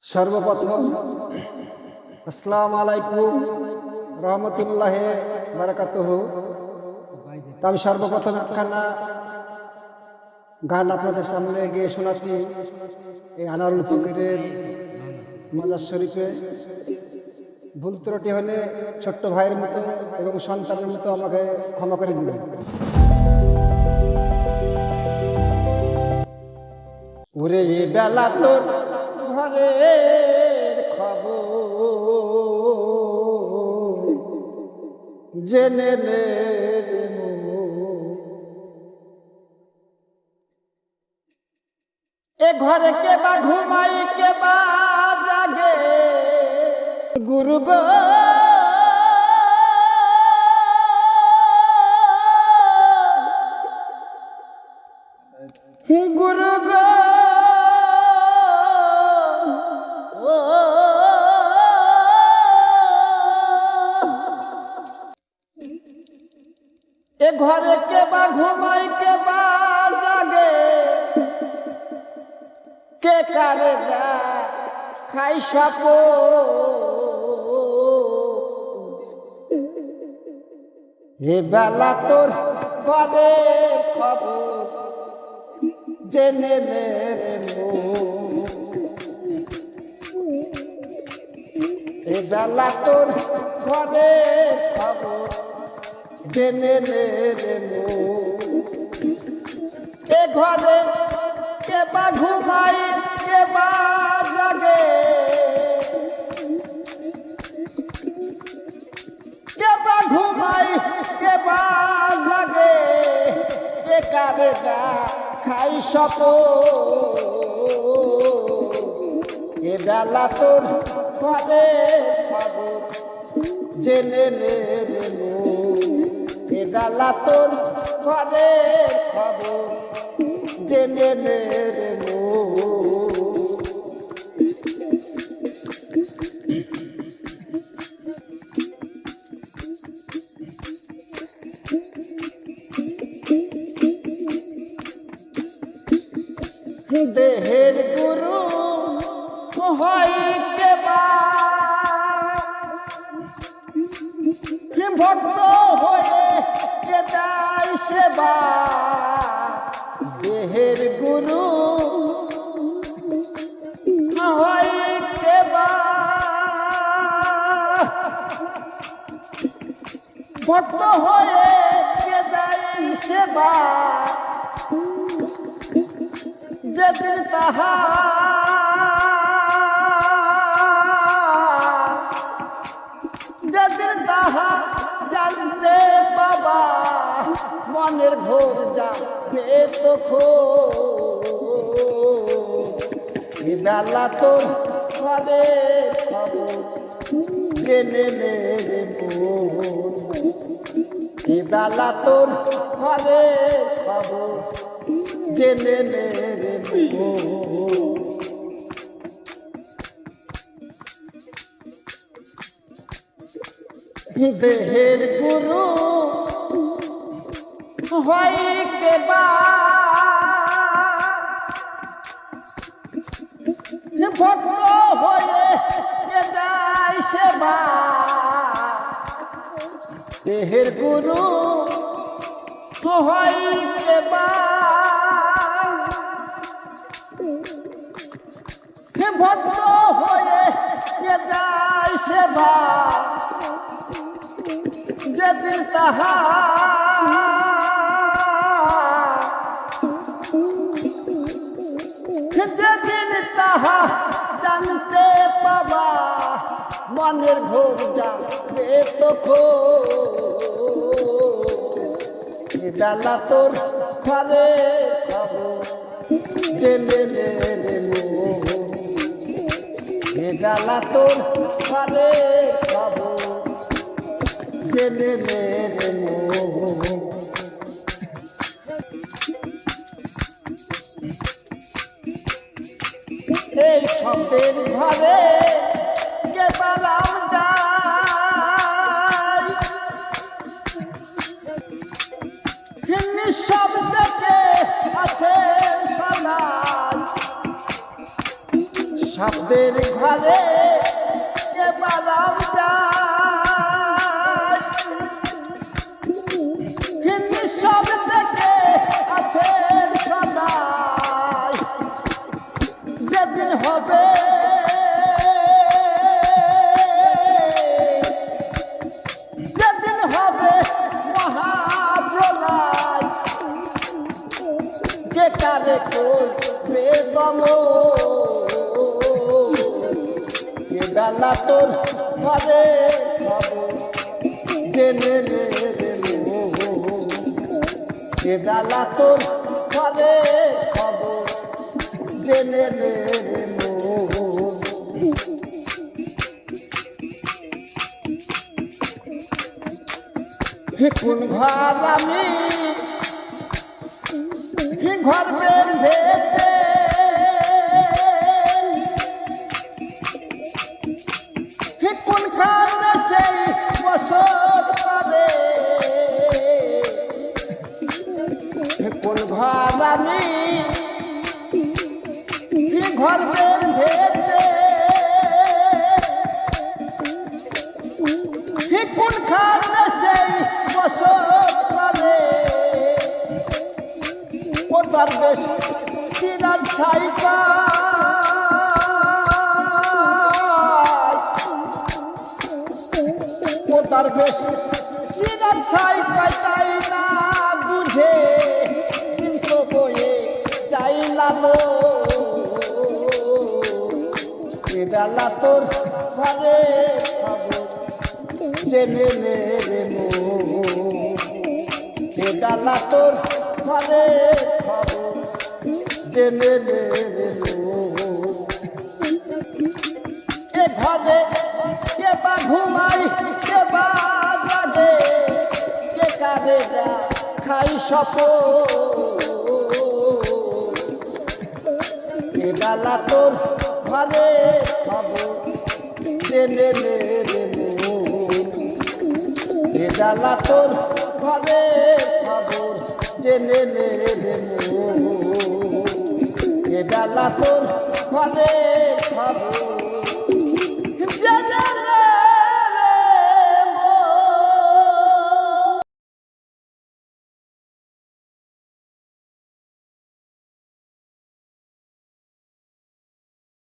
सर्वप्रथम अस्सलाम वालेकुम रहमतुल्लाहि बाराकातुहु। तो আমি সর্বপ্রথম একখানা গান আপনাদের সামনে গিয়ে শোনাচ্ছি এই আনারুল ফকিরের মাজার শরীফে। ভুল ত্রুটি হলে ছোট্ট ভাইয়ের মতো এবং সন্তানের মতো আমাকে ক্ষমা করে দিবেন। ওরে এ বেলা তোর ঘরের খবর জেনে নে, এ ঘরে কে বা ঘুমাই কে বা জাগে গুরু গো, গুরু গো এ ঘরে কে বা ঘুমাই কে বা জাগে, কে কারে খাই সাপ এ বেলা তোর ঘরে খবর জেনে নে রে মন। এ বেলা তোর ঘরে খবর জেনে নে রে মন। এ ঘরে কে বা ঘুমাই কে বা জাগে, কে বা ঘুমাই কে বা জাগে, কে কারে খাই সপ এ বেলা তোর ঘরে খবর জেনে নে রে মন। এ বেলা তোর ঘরে খবর জেনে নে রে মন। দেহের গুরু হয় কে বা ভক্ত হয়ে কে দেয় সেবা, দেহের গুরু হয় কে বা ভক্ত হয়ে কে দেয় সেবা, যেদিন তাহা যেদিন তাহা জানতে বাবা, মনের ঘোর যাবে তখন। এ বেলা তোর ঘরে খবর জেনে নে রে মন। এ বেলা তোর ঘরে খবর জেনে নে রে মন। দেহের গুরু হয় কে বা ভক্ত হয়ে কে যায় সেবা, দেহের গুরু হয় কে বা ভক্ত হয়ে কে যায় সেবা, যেদিন তাহা যেদিন তাহা জানতে পাবা, মনের ঘোর যাবে তখন। এ বেলা তোর ঘরে খবর জেনে নে রে মন। এ বেলা তোর ঘরে খবর জেনে নে রে মন। এই শব্দের ঘরে কে বারাম যায়, নিঃশব্দে আছে সদাই। সাপদের ঘরে কে বালাম যায় হিন্দি সব দেখে আছেন সদাই যেদিন হবে যেদিন হবে মহাপ্রলয় যে কারে করবে দমন এ বেলা তোর ঘরে জেনে রে এ বেলা তোর ঘরে খবর জেনে রে কোন ঘর আমি ঘর বেঁধেছে কোন কারণে সেই বসত পাবে কোন ঘর আমি ঘর বেঁধেছে কোন কারণে সেই বসত পাবে ও তার বেশ সিরাজ সাইকা ও তার বেশ সিরাজ সাইকা তাই না বুঝে কিন্তু বয়ে যাই লালো এ বেলা তোর ঘরে খবর জেনে নে রে এ বেলা তোর ঘরে খবর জেনে নে রে এ ঘরে কে বা ঘুমাই কে বা জাগে কে কারে যা খাই সপ এ বেলা তোর ঘরে খবর জেনে নে রে এ বেলা তোর ঘরে খবর জেনে নে রে এ বেলা তোর ঘরে খবর